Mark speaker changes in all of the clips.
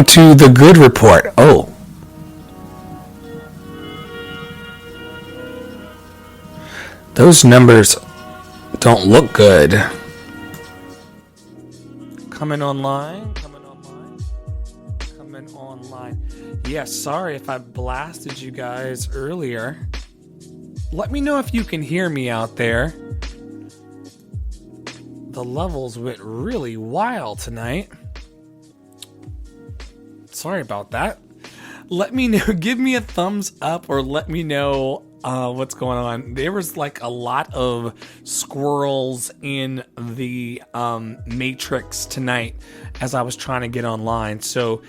Speaker 1: to the Good Report. Oh. Those numbers don't look good. Coming online. Yes, sorry if I blasted you guys earlier. Let me know if you can hear me out there. The levels went really wild tonight. Sorry about that. Let me know. Give me a thumbs up or let me know what's going on. There was like a lot of squirrels in the Matrix tonight as I was trying to get online. So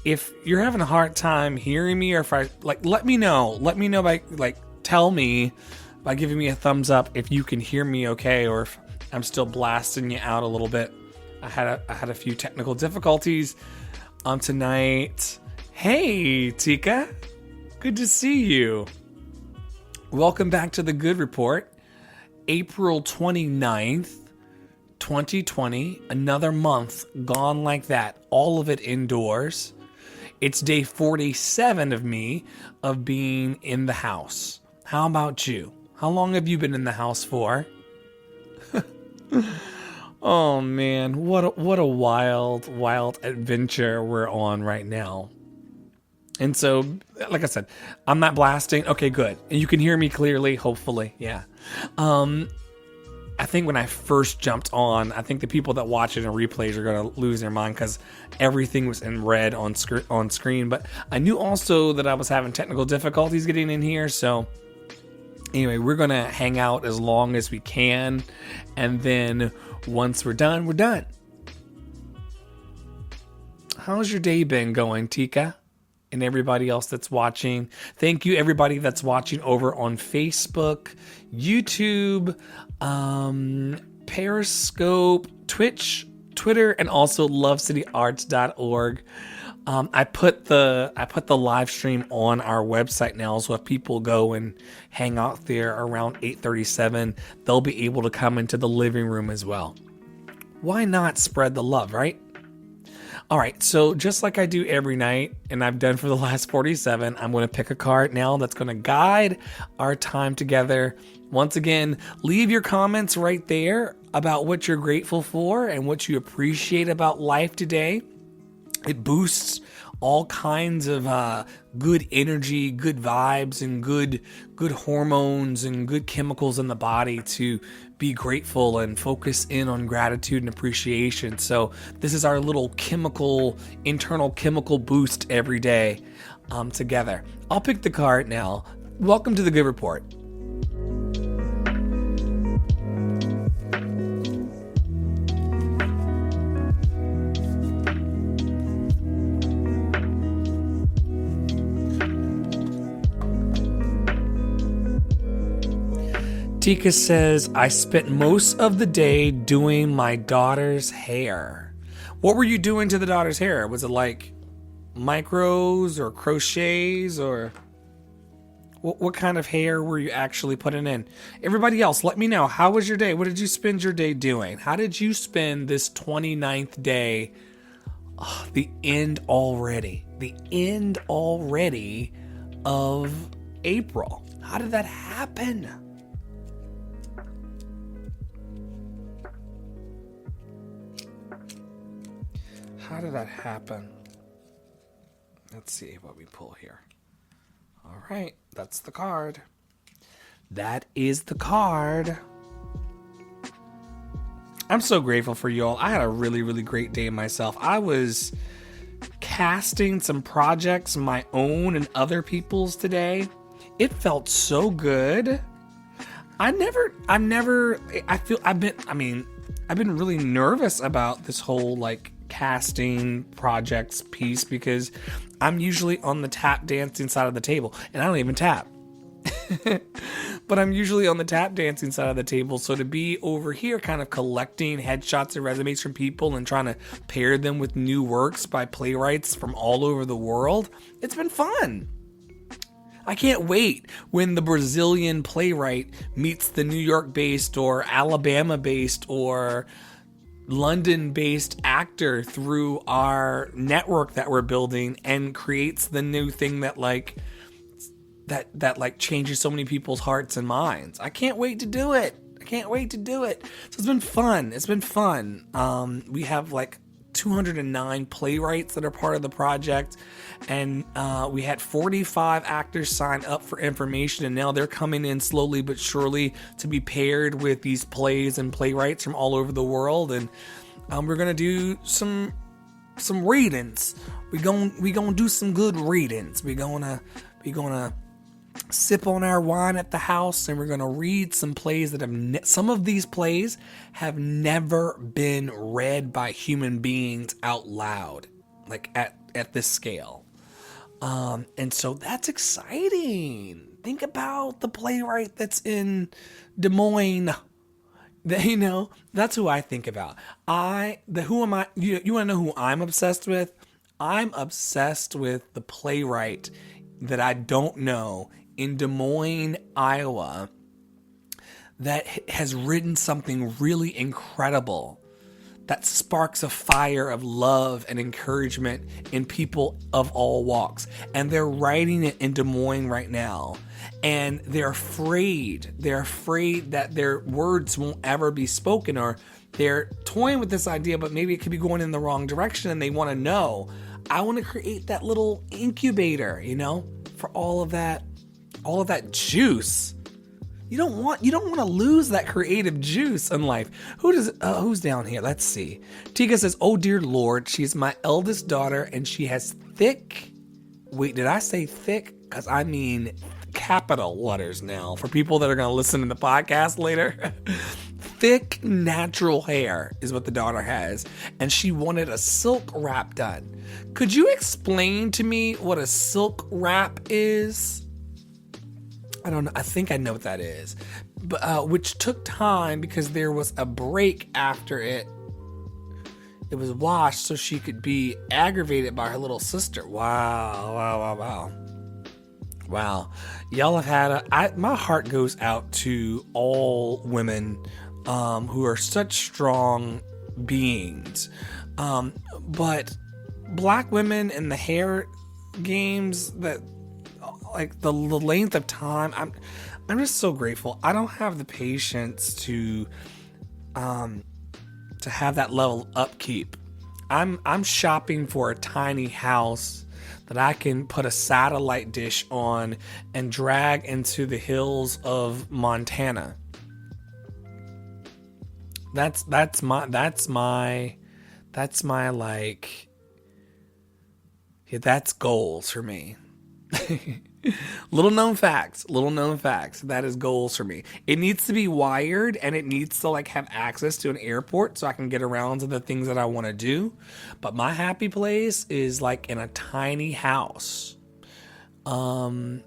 Speaker 1: if you're having a hard time hearing me, or if I let me know by tell me by giving me a thumbs up if you can hear me okay, or if I'm still blasting you out a little bit. I had a few technical difficulties tonight. Hey, Tika. Good to see you. Welcome back to the Good Report. April 29th, 2020. Another month gone like that. All of it indoors. It's day 47 of me of being in the house. How about you? How long have you been in the house for? Oh man, what a wild adventure we're on right now. And so, like I said, I'm not blasting. Okay, good. And you can hear me clearly, hopefully. Yeah. I think when I first jumped on, I think the people that watch it in replays are going to lose their mind because everything was in red on screen. But I knew also that I was having technical difficulties getting in here. So anyway, we're going to hang out as long as we can. And then once we're done, we're done. How's your day been going, Tika? And everybody else that's watching. Thank you, everybody that's watching over on Facebook, YouTube, Periscope, Twitch, Twitter, and also lovecityarts.org. I put the live stream on our website now, so if people go and hang out there around 8:37, they'll be able to come into the living room as well. Why not spread the love, right? All right, so just like I do every night, and I've done for the last 47, I'm going to pick a card now that's going to guide our time together. Once again, leave your comments right there about what you're grateful for and what you appreciate about life today. It boosts all kinds of good energy, good vibes, and good hormones and good chemicals in the body to be grateful and focus in on gratitude and appreciation. So this is our little internal chemical boost every day together. I'll pick the card now. Welcome to the Good Report. Tika says, I spent most of the day doing my daughter's hair. What were you doing to the daughter's hair? Was it like micros or crochets, or what kind of hair were you actually putting in? Everybody else, let me know. How was your day? What did you spend your day doing? How did you spend this 29th day? Oh, the end already. The end already of April. How did that happen? How did that happen? Let's see what we pull here. All right, that's the card. That is the card. I'm so grateful for you all. I had a really, really great day myself. I was casting some projects, my own and other people's today. It felt so good. I've been really nervous about this whole casting projects piece because I'm usually on the tap dancing side of the table, and I don't even tap. But I'm usually on the tap dancing side of the table, so to be over here kind of collecting headshots and resumes from people and trying to pair them with new works by playwrights from all over the world, it's been fun. I can't wait when the Brazilian playwright meets the New York-based or Alabama-based or London-based actor through our network that we're building and creates the new thing that like changes so many people's hearts and minds. I can't wait to do it. So it's been fun. We have like 209 playwrights that are part of the project, and we had 45 actors sign up for information, and now they're coming in slowly but surely to be paired with these plays and playwrights from all over the world. And we're gonna do some readings. We gonna do some good readings. We gonna sip on our wine at the house, and we're going to read some plays that have some of these plays have never been read by human beings out loud, like at this scale. And so that's exciting. Think about the playwright that's in Des Moines. That's who I think about. Who am I? You want to know who I'm obsessed with? I'm obsessed with the playwright that I don't know in Des Moines, Iowa, that has written something really incredible that sparks a fire of love and encouragement in people of all walks. And they're writing it in Des Moines right now. And they're afraid that their words won't ever be spoken, or they're toying with this idea, but maybe it could be going in the wrong direction, and they want to know. I want to create that little incubator, for all of that juice. You don't want to lose that creative juice in life. Who's down here? Let's see. Tika says, "Oh dear Lord, she's my eldest daughter and she has thick." Wait, did I say thick? Because I mean capital letters now for people that are going to listen to the podcast later. Thick natural hair is what the daughter has, and she wanted a silk wrap done. Could you explain to me what a silk wrap is? I don't know. I think I know what that is, but which took time because there was a break after it was washed, so she could be aggravated by her little sister. Wow. Y'all have had my heart goes out to all women who are such strong beings. But black women in the hair games, that like the length of time, I'm just so grateful. I don't have the patience to have that level of upkeep. I'm shopping for a tiny house that I can put a satellite dish on and drag into the hills of Montana. That's my like, yeah, that's goals for me. Little known facts. That is goals for me. It needs to be wired, and it needs to like have access to an airport so I can get around to the things that I want to do. But my happy place is like in a tiny house, in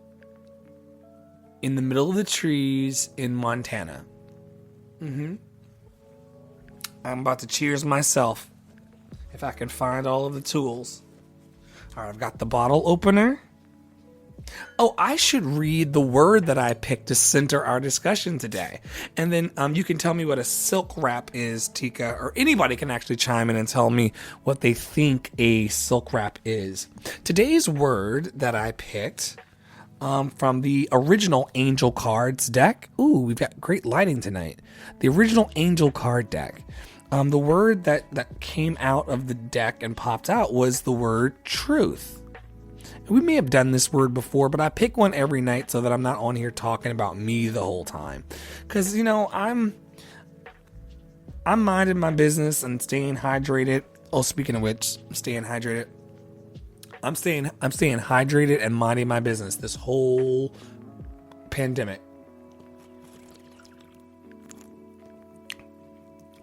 Speaker 1: the middle of the trees in Montana. I'm about to cheers myself if I can find all of the tools. All right, I've got the bottle opener. Oh, I should read the word that I picked to center our discussion today. And then you can tell me what a silk wrap is, Tika, or anybody can actually chime in and tell me what they think a silk wrap is. Today's word that I picked from the original Angel Cards deck. Ooh, we've got great lighting tonight. The original Angel Card deck. The word that came out of the deck and popped out was the word truth. We may have done this word before, but I pick one every night so that I'm not on here talking about me the whole time. Because, I'm minding my business and staying hydrated. Oh, speaking of which, staying hydrated. I'm staying hydrated and minding my business this whole pandemic.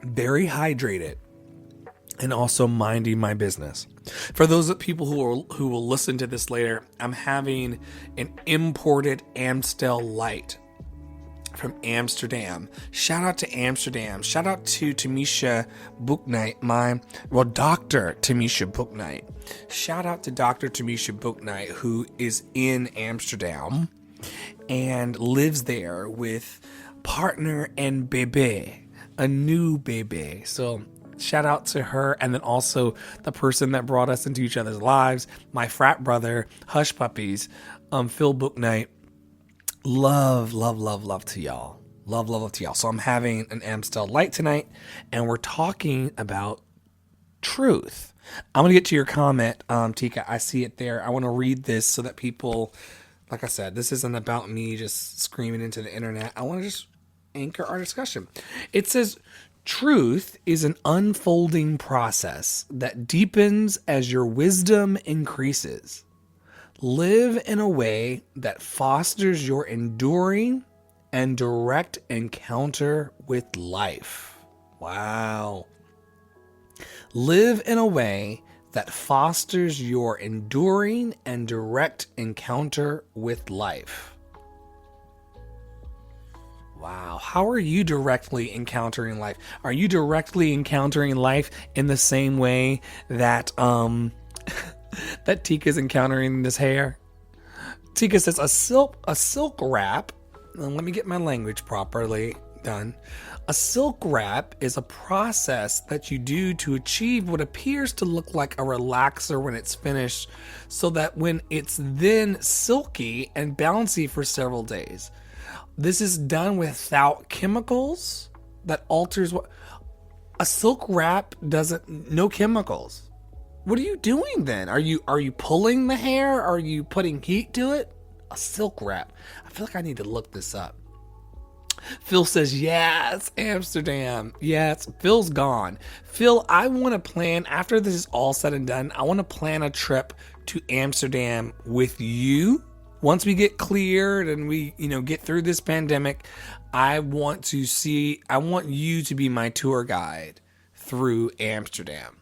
Speaker 1: Very hydrated and also minding my business. For those people who will listen to this later, I'm having an imported Amstel Light from Amsterdam. Shout out to Amsterdam. Shout out to Tamisha Booknight, Dr. Tamisha Booknight. Shout out to Dr. Tamisha Booknight, who is in Amsterdam and lives there with partner and bebe, a new bebe. So Shout out to her. And then also the person that brought us into each other's lives, my frat brother, Hush Puppies, Phil Booknight. Love to y'all. Love to y'all. So I'm having an Amstel Light tonight, and we're talking about truth. I'm going to get to your comment, Tika. I see it there. I want to read this so that people, like I said, this isn't about me just screaming into the internet. I want to just anchor our discussion. It says, truth is an unfolding process that deepens as your wisdom increases. Live in a way that fosters your enduring and direct encounter with life. Wow. Live in a way that fosters your enduring and direct encounter with life. Wow. How are you directly encountering life? Are you directly encountering life in the same way that that Tika's encountering this hair? Tika says a silk wrap. Let me get my language properly done. A silk wrap is a process that you do to achieve what appears to look like a relaxer when it's finished, so that when it's then silky and bouncy for several days. This is done without chemicals that alters what a silk wrap doesn't. No chemicals. What are you doing then? Are you pulling the hair? Are you putting heat to it? A silk wrap. I feel like I need to look this up. Phil says, yes, Amsterdam. Yes, Phil's gone. Phil, I want to plan, after this is all said and done, I want to plan a trip to Amsterdam with you. Once we get cleared and we, get through this pandemic, I want you to be my tour guide through Amsterdam.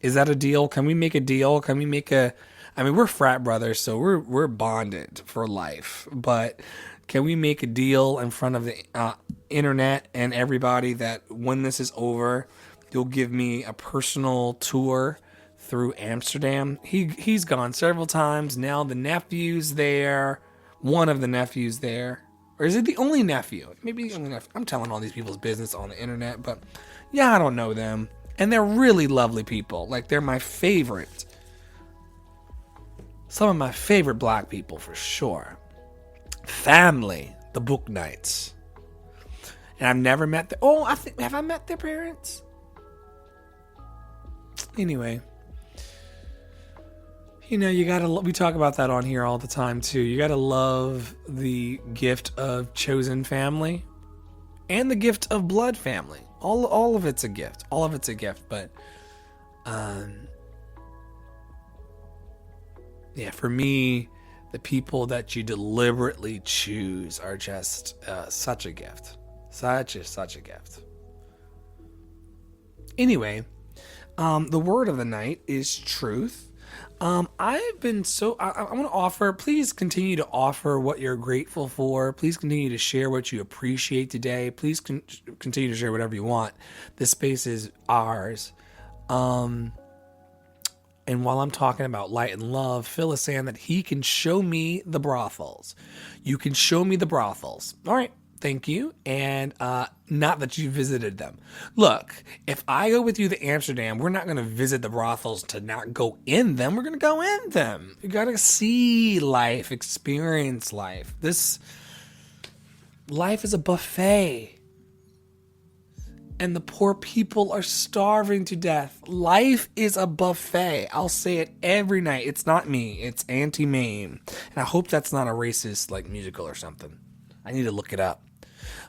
Speaker 1: Is that a deal? Can we make a deal? Can we make we're frat brothers, so we're bonded for life, but can we make a deal in front of the internet and everybody that when this is over, you'll give me a personal tour through Amsterdam? He's gone several times. Now the nephew's there. One of the nephews there. Or is it the only nephew? Maybe the only nephew. I'm telling all these people's business on the internet, but yeah, I don't know them. And they're really lovely people. Like, they're my favorite. Some of my favorite black people for sure. Family, the Book Knights. And I've never met have I met their parents? Anyway. We talk about that on here all the time too. You gotta love the gift of chosen family and the gift of blood family. All of it's a gift. All of it's a gift, but for me, the people that you deliberately choose are just such a gift. Such a gift. Anyway, the word of the night is truth. I've been I want to offer, please continue to offer what you're grateful for. Please continue to share what you appreciate today. Please continue to share whatever you want. This space is ours. And while I'm talking about light and love, Phil is saying that he can show me the brothels. You can show me the brothels. All right. Thank you. And not that you visited them. Look, if I go with you to Amsterdam, we're not going to visit the brothels to not go in them. We're going to go in them. You got to see life, experience life. This life is a buffet. And the poor people are starving to death. Life is a buffet. I'll say it every night. It's not me. It's Auntie Mame. And I hope that's not a racist musical or something. I need to look it up.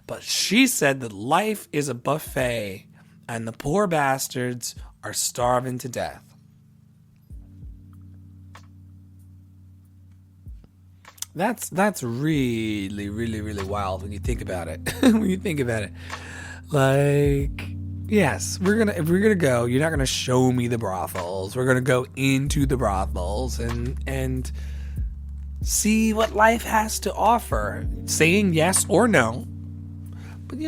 Speaker 1: But she said that life is a buffet and the poor bastards are starving to death. That's really, really, really wild when you think about it. Yes, if we're gonna go, you're not gonna show me the brothels. We're gonna go into the brothels and see what life has to offer, saying yes or no. But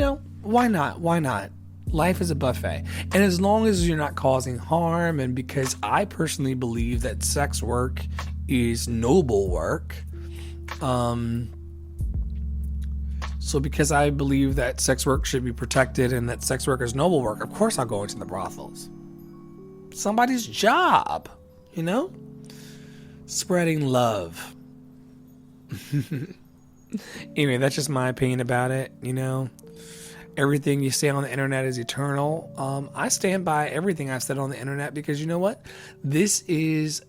Speaker 1: why not? Why not? Life is a buffet. And as long as you're not causing harm, and because I personally believe that sex work is noble work, So because I believe that sex work should be protected and that sex work is noble work, of course I'll go into the brothels. Somebody's job, you know? Spreading love. Anyway, that's just my opinion about it, you know? Everything you say on the internet is eternal. I stand by everything I've said on the internet because you know what? This is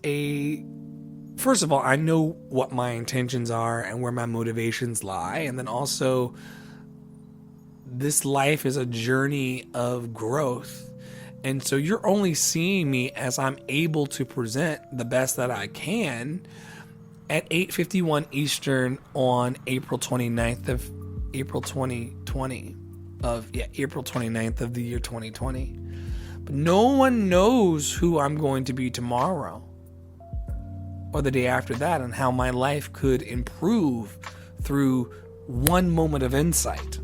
Speaker 1: first of all, I know what my intentions are and where my motivations lie. And then also, this life is a journey of growth. And so you're only seeing me as I'm able to present the best that I can at 8:51 Eastern on April 29th of April 2020. April 29th of the year 2020. But no one knows who I'm going to be tomorrow or the day after that and how my life could improve through one moment of insight.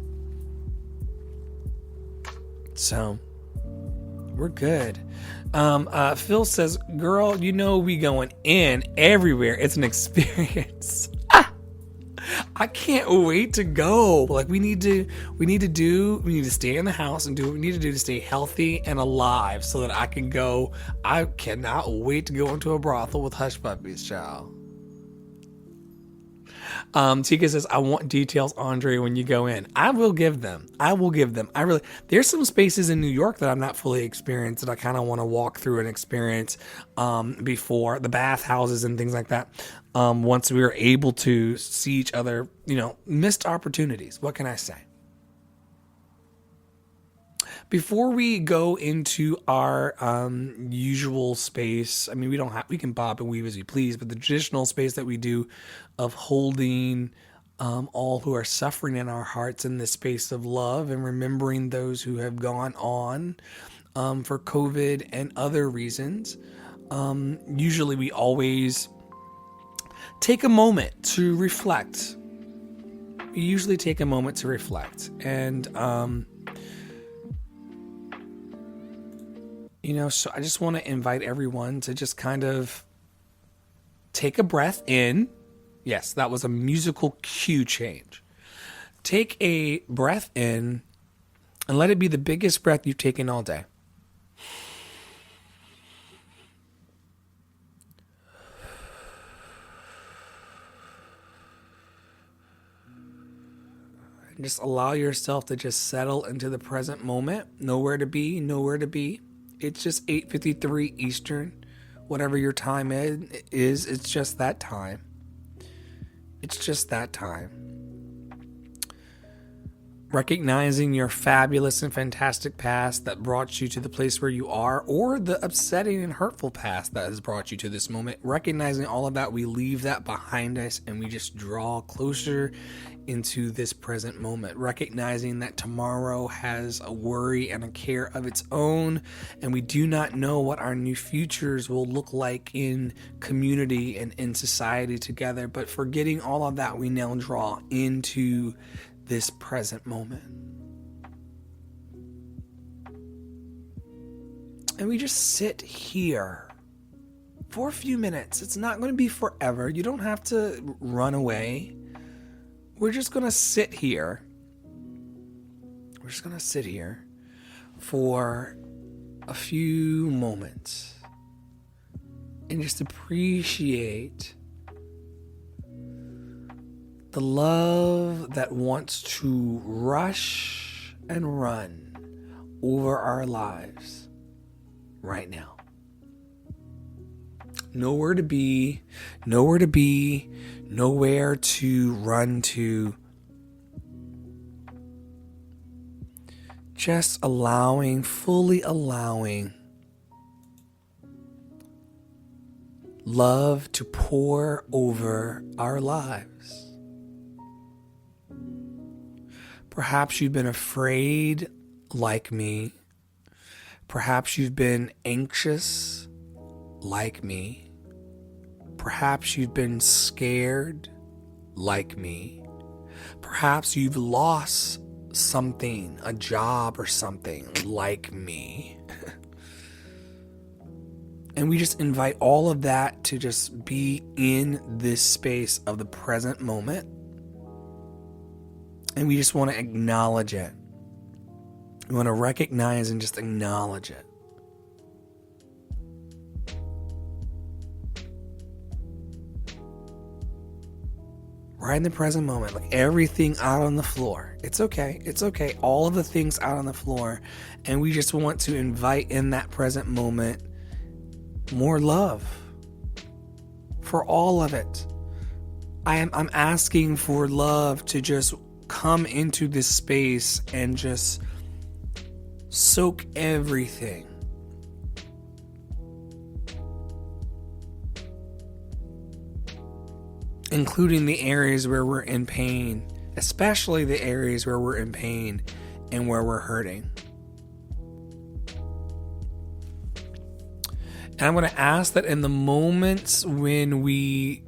Speaker 1: So, we're good. Phil says, girl, you know we going in everywhere. It's an experience. I can't wait to go. Like we need to stay in the house and do what we need to do to stay healthy and alive so that I can go. I cannot wait to go into a brothel with hush puppies, child. Tika says, I want details, Andre, when you go in. I will give them. There's some spaces in New York that I'm not fully experienced that I kind of want to walk through and experience before the bathhouses and things like that. Once we are able to see each other, missed opportunities. What can I say? Before we go into our usual space, I mean, we can bob and weave as we please, but the traditional space that we do of holding all who are suffering in our hearts in this space of love and remembering those who have gone on for COVID and other reasons. Usually we always take a moment to reflect. And so I just want to invite everyone to just kind of take a breath in. Yes, that was a musical cue change. Take a breath in and let it be the biggest breath you've taken all day. And just allow yourself to just settle into the present moment. Nowhere to be. It's just 8:53 Eastern. Whatever your time is, it's just that time. Recognizing your fabulous and fantastic past that brought you to the place where you are, or the upsetting and hurtful past that has brought you to this moment. Recognizing all of that, we leave that behind us and we just draw closer into this present moment. Recognizing that tomorrow has a worry and a care of its own, and we do not know what our new futures will look like in community and in society together. But forgetting all of that, we now draw into this present moment. And we just sit here for a few minutes. It's not going to be forever. You don't have to run away. We're just going to sit here. For a few moments and just appreciate the love that wants to rush and run over our lives right now. Nowhere to be, nowhere to run to. Just fully allowing love to pour over our lives. Perhaps you've been afraid like me. Perhaps you've been anxious like me. Perhaps you've been scared like me. Perhaps you've lost something, a job or something like me. And we just invite all of that to just be in this space of the present moment. And we just want to acknowledge it. We want to recognize and just acknowledge it. Right in the present moment, like everything out on the floor. It's okay. It's okay. All of the things out on the floor. And we just want to invite in that present moment more love for all of it. I'm asking for love to just come into this space and just soak everything. Including the areas where we're in pain, especially the areas where we're in pain and where we're hurting. And I'm going to ask that in the moments when we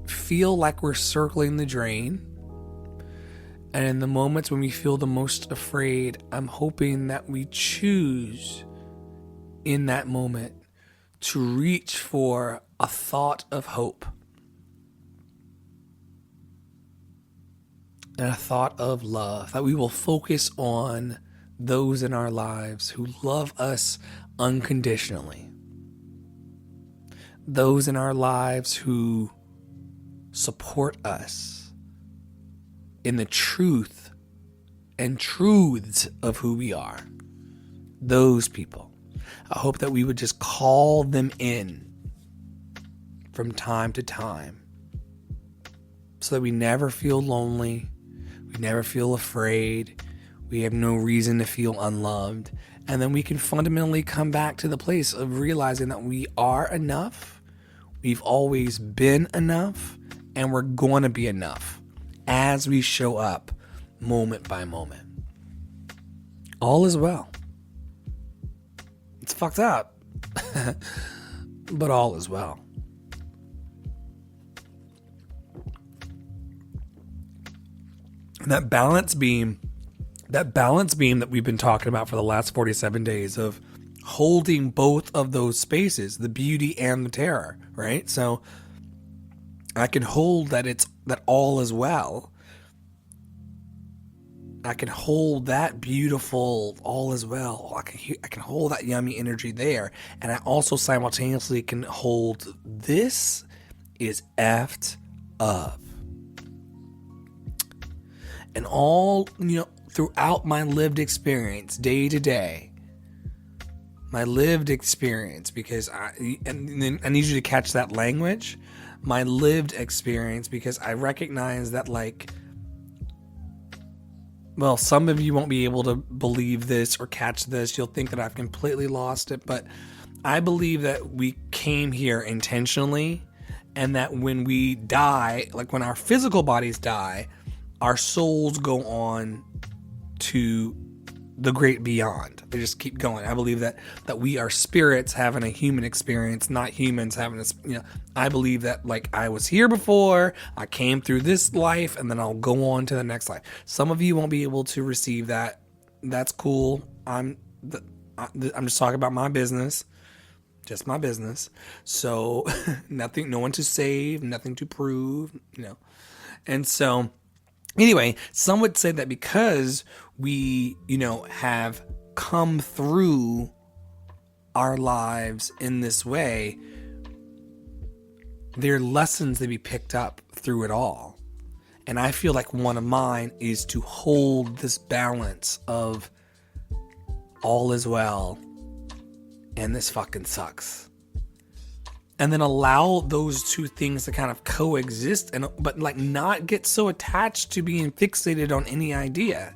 Speaker 1: feel like we're circling the drain, and in the moments when we feel the most afraid, I'm hoping that we choose in that moment to reach for a thought of hope. And a thought of love, that we will focus on those in our lives who love us unconditionally. Those in our lives who support us in the truth and truths of who we are. Those people. I hope that we would just call them in from time to time so that we never feel lonely. We never feel afraid. We have no reason to feel unloved. And then we can fundamentally come back to the place of realizing that we are enough. We've always been enough. And we're going to be enough as we show up moment by moment. All is well. It's fucked up. But all is well. And that balance beam that we've been talking about for the last 47 days of holding both of those spaces, the beauty and the terror, right? So I can hold that all is well. I can hold that beautiful all is well. I can hold that yummy energy there. And I also simultaneously can hold this is effed up. And all, throughout my lived experience, day to day, my lived experience, because I need you to catch that language, my lived experience, because I recognize that, some of you won't be able to believe this or catch this. You'll think that I've completely lost it, but I believe that we came here intentionally, and that when we die, like when our physical bodies die, our souls go on to the great beyond. They just keep going. I believe that we are spirits having a human experience, not humans having I believe that I was here before, I came through this life, and then I'll go on to the next life. Some of you won't be able to receive that. That's cool. I'm just talking about my business. Just my business. So nothing, no one to save, nothing to prove, And so anyway, some would say that because we, have come through our lives in this way, there are lessons to be picked up through it all. And I feel like one of mine is to hold this balance of all is well and this fucking sucks. And then allow those two things to kind of coexist, but not get so attached to being fixated on any idea.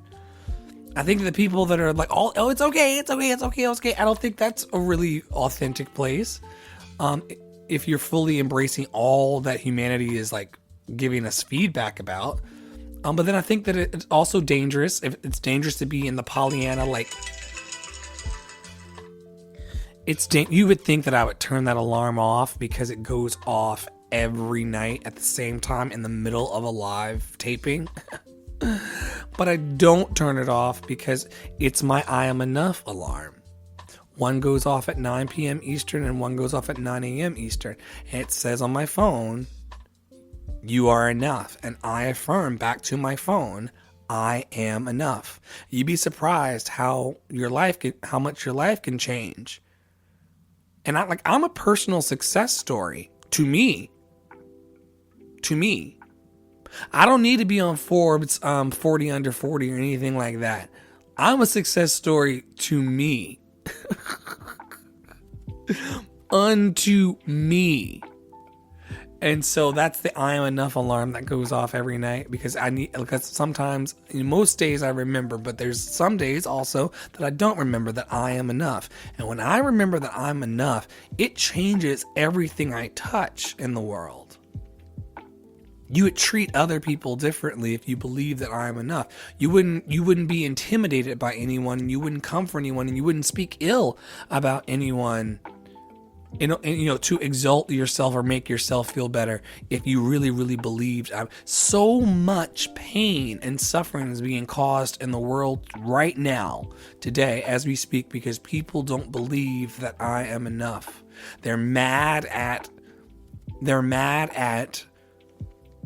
Speaker 1: I think the people that are it's okay. I don't think that's a really authentic place. If you're fully embracing all that humanity is giving us feedback about. But then I think that it's also dangerous. If it's dangerous to be in the Pollyanna, you would think that I would turn that alarm off because it goes off every night at the same time in the middle of a live taping. But I don't turn it off because it's my I am enough alarm. One goes off at 9 p.m. Eastern and one goes off at 9 a.m. Eastern. And it says on my phone, you are enough. And I affirm back to my phone, I am enough. You'd be surprised how much your life can change. And I'm a personal success story to me. To me. I don't need to be on Forbes 40 under 40 or anything like that. I'm a success story to me. Unto me. And so that's the I am enough alarm that goes off every night, because sometimes, most days I remember, but there's some days also that I don't remember that I am enough. And when I remember that I'm enough, it changes everything I touch in the world. You would treat other people differently if you believe that I am enough. You wouldn't be intimidated by anyone. You wouldn't come for anyone, and you wouldn't speak ill about anyone. To exalt yourself or make yourself feel better, if you really, really believed. So much pain and suffering is being caused in the world right now, today, as we speak, because people don't believe that I am enough. They're mad at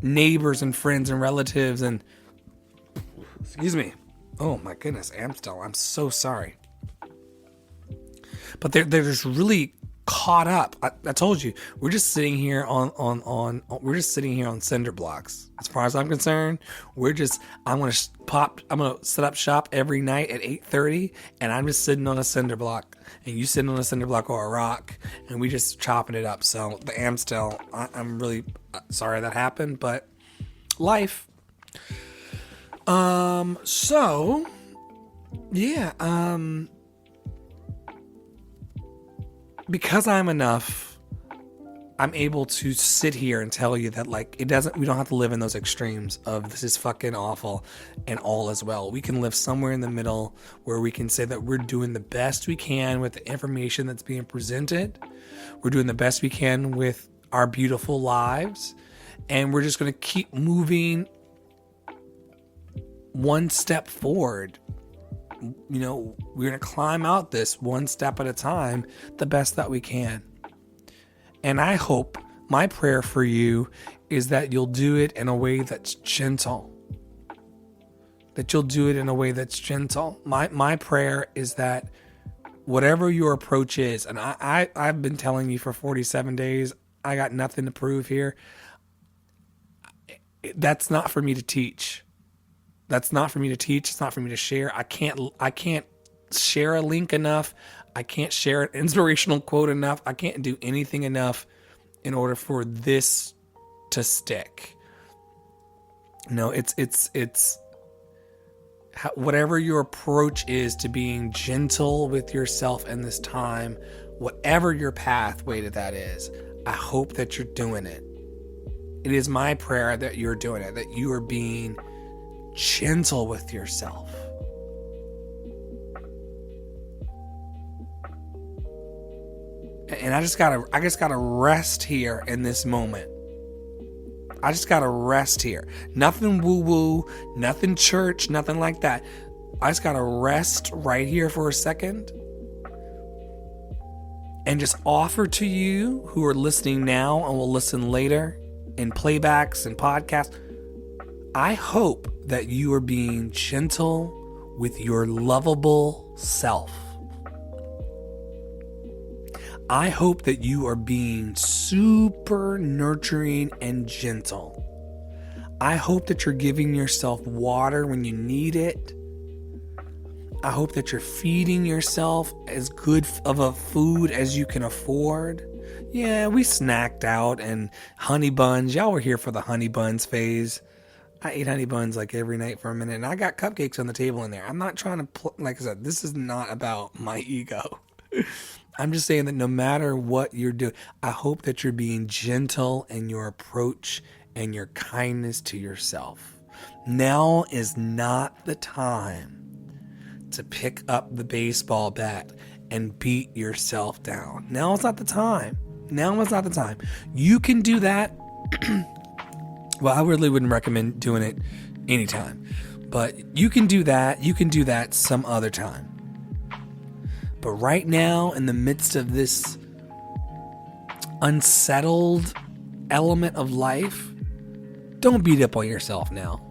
Speaker 1: neighbors and friends and relatives and, excuse me. Oh my goodness, Amstel, I'm so sorry. But they're just really caught up. I told you, we're just sitting here on cinder blocks. As far as I'm concerned, I'm gonna set up shop every night at 8:30, and I'm just sitting on a cinder block, and you sitting on a cinder block or a rock, and we just chopping it up. So the Amstel, I'm really sorry that happened, but life. So yeah, because I'm enough, I'm able to sit here and tell you that we don't have to live in those extremes of this is fucking awful and all is well. We can live somewhere in the middle where we can say that we're doing the best we can with the information that's being presented. We're doing the best we can with our beautiful lives, and we're just going to keep moving one step forward. We're going to climb out this one step at a time, the best that we can. And I hope, my prayer for you is that you'll do it in a way that's gentle. My prayer is that whatever your approach is, and I've been telling you for 47 days, I got nothing to prove here. That's not for me to teach. It's not for me to share. I can't share a link enough. I can't share an inspirational quote enough. I can't do anything enough in order for this to stick. It's whatever your approach is to being gentle with yourself in this time, whatever your pathway to that is, I hope that you're doing it. It is my prayer that you're doing it, that you are being gentle with yourself. And I just gotta rest here in this moment. I just gotta rest here. Nothing woo-woo, nothing church, nothing like that. I just gotta rest right here for a second and just offer to you who are listening now and will listen later in playbacks and podcasts. I hope that you are being gentle with your lovable self. I hope that you are being super nurturing and gentle. I hope that you're giving yourself water when you need it. I hope that you're feeding yourself as good of a food as you can afford. Yeah, we snacked out and honey buns. Y'all were here for the honey buns phase. I ate honey buns every night for a minute, and I got cupcakes on the table in there. I'm not trying to, like I said, this is not about my ego. I'm just saying that no matter what you're doing, I hope that you're being gentle in your approach and your kindness to yourself. Now is not the time to pick up the baseball bat and beat yourself down. Now is not the time. You can do that. Well, I really wouldn't recommend doing it anytime, but you can do that. You can do that some other time. But right now, in the midst of this unsettled element of life, don't beat up on yourself now.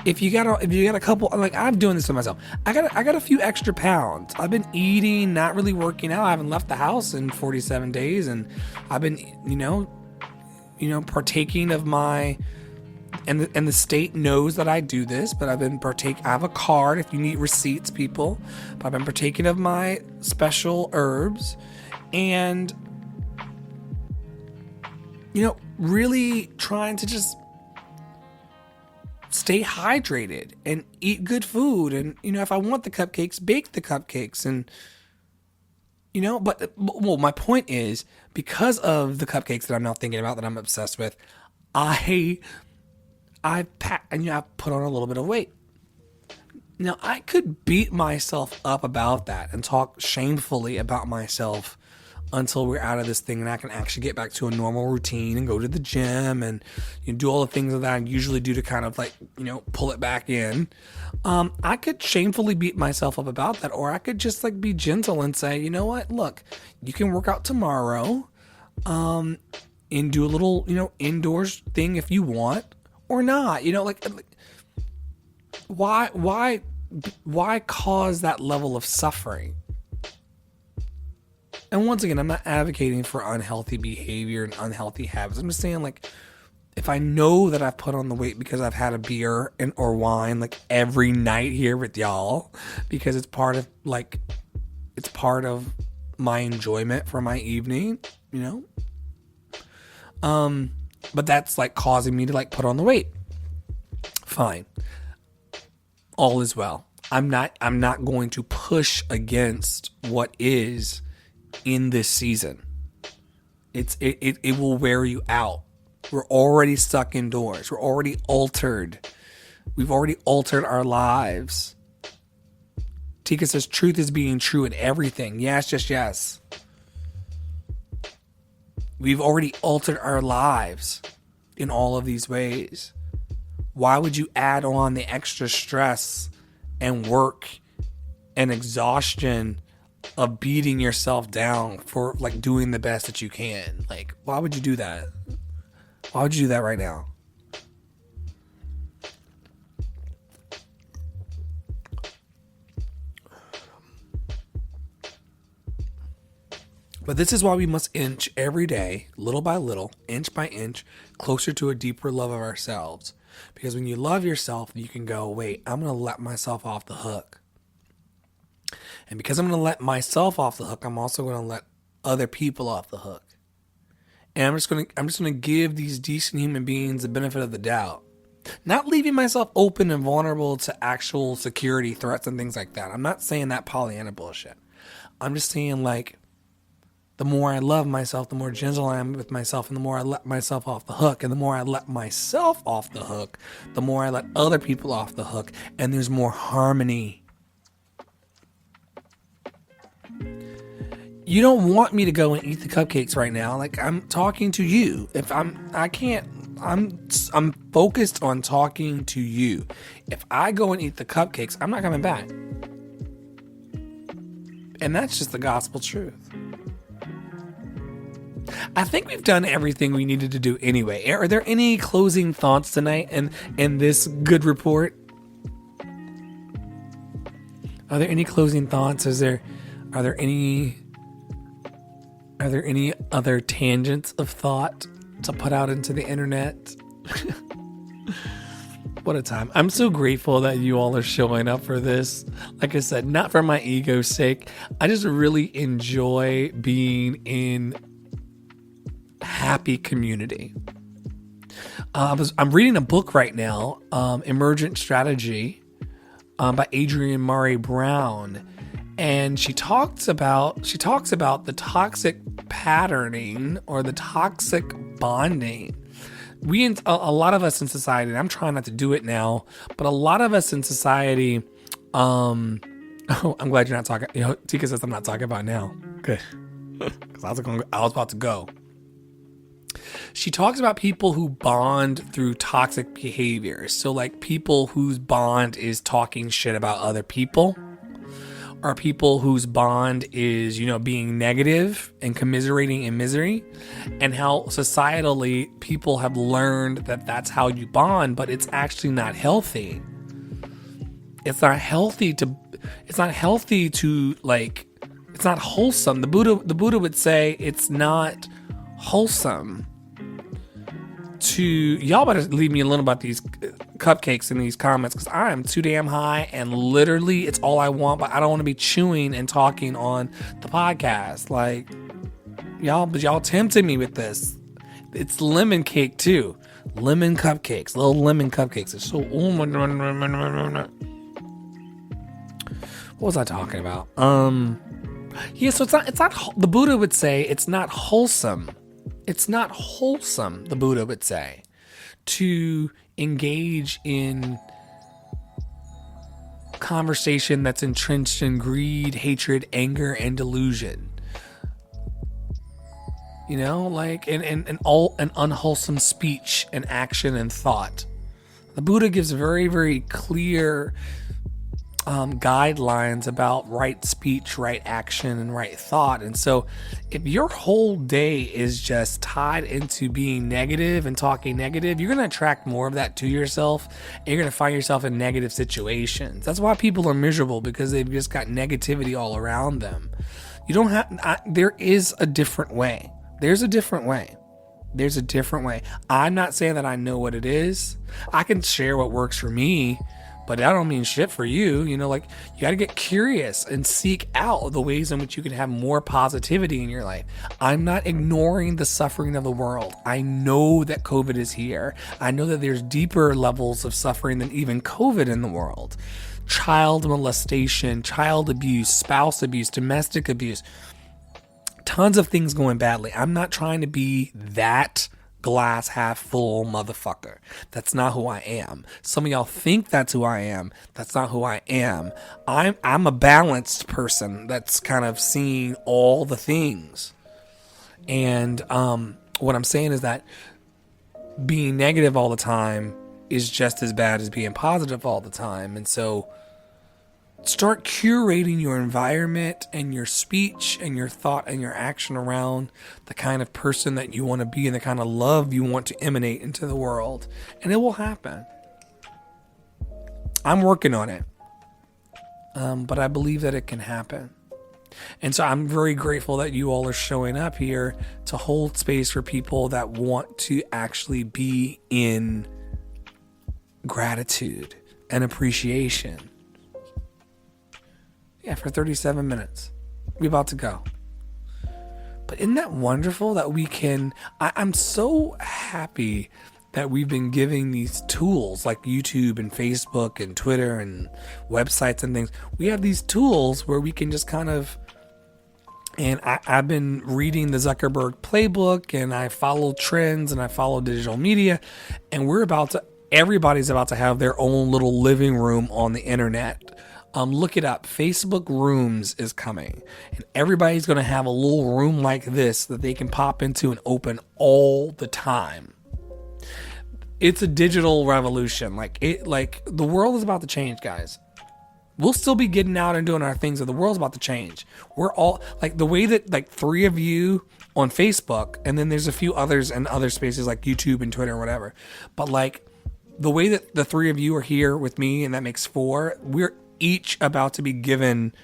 Speaker 1: if you got a couple, like I'm doing this to myself. I got a few extra pounds. I've been eating, not really working out. I haven't left the house in 47 days, and I've been, partaking of my, and the state knows that I do this, but I've been I have a card if you need receipts, people. But I've been partaking of my special herbs, and really trying to just stay hydrated and eat good food. And, if I want the cupcakes, bake the cupcakes. And, my point is, because of the cupcakes that I'm now thinking about, that I'm obsessed with, I put on a little bit of weight. Now, I could beat myself up about that and talk shamefully about myself until we're out of this thing and I can actually get back to a normal routine and go to the gym and do all the things that I usually do to kind of pull it back in. I could shamefully beat myself up about that, or I could just be gentle and say, you know what, look, you can work out tomorrow, and do a little, indoors thing if you want, or not, why cause that level of suffering? And once again, I'm not advocating for unhealthy behavior and unhealthy habits. I'm just saying, if I know that I've put on the weight because I've had a beer or wine every night here with y'all, because it's part of my enjoyment for my evening, but that's causing me to put on the weight. Fine. All is well. I'm not going to push against what is in this season. It will wear you out. We're already stuck indoors. We're already altered. We've already altered our lives. Tika says truth is being true in everything. Yes, just yes. We've already altered our lives in all of these ways. Why would you add on the extra stress and work and exhaustion of beating yourself down for doing the best that you can? Why would you do that? Why would you do that right now? But this is why we must inch every day, little by little, inch by inch, closer to a deeper love of ourselves. Because when you love yourself, you can go, wait, I'm going to let myself off the hook. And because I'm going to let myself off the hook, I'm also going to let other people off the hook. And I'm just going to give these decent human beings the benefit of the doubt. Not leaving myself open and vulnerable to actual security threats and things like that. I'm not saying that Pollyanna bullshit. I'm just saying the more I love myself, the more gentle I am with myself, and the more I let myself off the hook. And the more I let myself off the hook, the more I let other people off the hook. And there's more harmony. You don't want me to go and eat the cupcakes right now. I'm talking to you. I'm focused on talking to you. If I go and eat the cupcakes, I'm not coming back. And that's just the gospel truth. I think we've done everything we needed to do anyway. Are there any closing thoughts tonight in this good report? Are there any closing thoughts? Are there any other tangents of thought to put out into the internet? What a time. I'm so grateful that you all are showing up for this. Like I said, not for my ego's sake. I just really enjoy being in happy community. I'm reading a book right now, Emergent Strategy, by Adrienne Murray Brown. And she talks about the toxic patterning or the toxic bonding. A lot of us in society, and I'm trying not to do it now, but a lot of us in society, I'm glad you're not talking. Tika says I'm not talking about now. Good. Because I was about to go. She talks about people who bond through toxic behaviors. So people whose bond is talking shit about other people. Are people whose bond is, being negative and commiserating in misery, and how societally people have learned that that's how you bond, but it's actually not healthy. It's not healthy to like, it's not wholesome. The Buddha would say it's not wholesome to, y'all better leave me alone about these cupcakes in these comments, because I am too damn high and literally it's all I want, but I don't want to be chewing and talking on the podcast. Like, y'all tempted me with this. It's lemon cake too. Lemon cupcakes, little lemon cupcakes. It's so, what was I talking about? Yeah, so it's not, the Buddha would say it's not wholesome. It's not wholesome, the Buddha would say, to engage in conversation that's entrenched in greed, hatred, anger, and delusion. You know, like, and all an unwholesome speech and action and thought. The Buddha gives very, very clear guidelines about right speech, right action, and right thought. And so if your whole day is just tied into being negative and talking negative, you're going to attract more of that to yourself, and you're going to find yourself in negative situations. That's why people are miserable, because they've just got negativity all around them. You don't have, there is a different way. There's a different way. There's a different way. I'm not saying that I know what it is. I can share what works for me, but that don't mean shit for you. You know, like, you got to get curious and seek out the ways in which you can have more positivity in your life. I'm not ignoring the suffering of the world. I know that COVID is here. I know that there's deeper levels of suffering than even COVID in the world. Child molestation, child abuse, spouse abuse, domestic abuse. Tons of things going badly. I'm not trying to be that glass half full motherfucker. That's not who I am. Some of y'all think that's who I am. That's not who I am. I'm a balanced person that's kind of seeing all the things. And what I'm saying is that being negative all the time is just as bad as being positive all the time. And so start curating your environment and your speech and your thought and your action around the kind of person that you want to be and the kind of love you want to emanate into the world. And it will happen. I'm working on it. But I believe that it can happen. And so I'm very grateful that you all are showing up here to hold space for people that want to actually be in gratitude and appreciation. Yeah, for 37 minutes. We're about to go. But isn't that wonderful that we can... I'm so happy that we've been giving these tools like YouTube and Facebook and Twitter and websites and things. We have these tools where we can just kind of... And I've been reading the Zuckerberg playbook, and I follow trends, and I follow digital media, and everybody's about to have their own little living room on the internet. Look it up. Facebook Rooms is coming, and everybody's going to have a little room like this that they can pop into and open all the time. It's a digital revolution. Like the world is about to change, guys. We'll still be getting out and doing our things, but the world's about to change. We're all like the way that like 3 of you on Facebook, and then there's a few others in other spaces like YouTube and Twitter and whatever. But like the way that the 3 of you are here with me, and that makes 4, we're each about to be given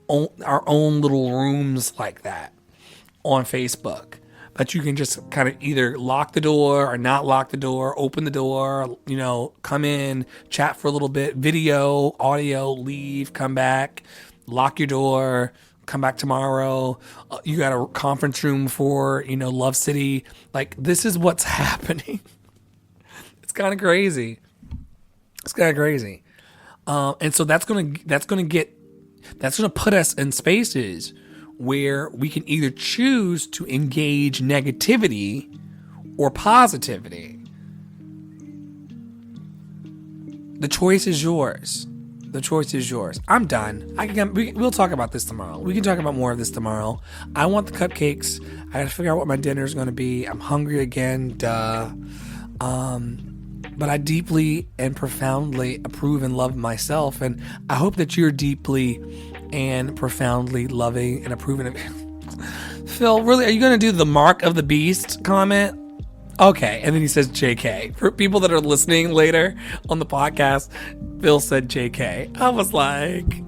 Speaker 1: our own little rooms like that on Facebook, that you can just kind of either lock the door or not lock the door, open the door, you know, come in, chat for a little bit, video, audio, leave, come back, lock your door, come back tomorrow. You got a conference room for, you know, Love City. Like, this is what's happening. It's kind of crazy. It's kind of crazy. And so that's gonna put us in spaces where we can either choose to engage negativity or positivity. The choice is yours. The choice is yours. I'm done. We'll talk about this tomorrow. We can talk about more of this tomorrow. I want the cupcakes. I gotta figure out what my dinner is gonna be. I'm hungry again. Duh. But I deeply and profoundly approve and love myself, and I hope that you're deeply and profoundly loving and approving of. Phil, really, are you going to do the mark of the beast comment? Okay, and then he says JK. For people that are listening later on the podcast, Phil said JK. I was like,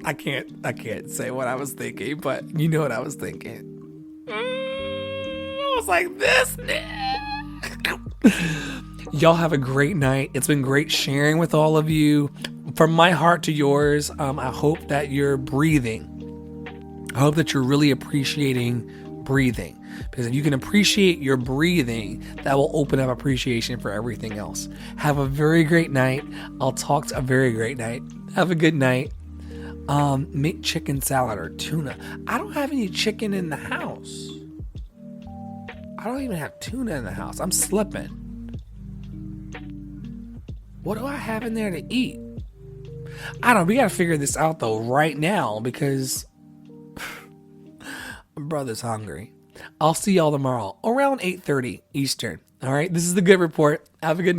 Speaker 1: I can't say what I was thinking, but you know what I was thinking. I was like, this. Y'all have a great night. It's been great sharing with all of you. From my heart to yours, I hope that you're breathing. I hope that you're really appreciating breathing. Because if you can appreciate your breathing, that will open up appreciation for everything else. Have a very great night. I'll talk to a very great night. Have a good night. Make chicken salad or tuna. I don't have any chicken in the house. I don't even have tuna in the house. I'm slipping. What do I have in there to eat? I don't know. We got to figure this out though right now because my brother's hungry. I'll see y'all tomorrow around 8:30 Eastern. All right. This is the Good Report. Have a good night.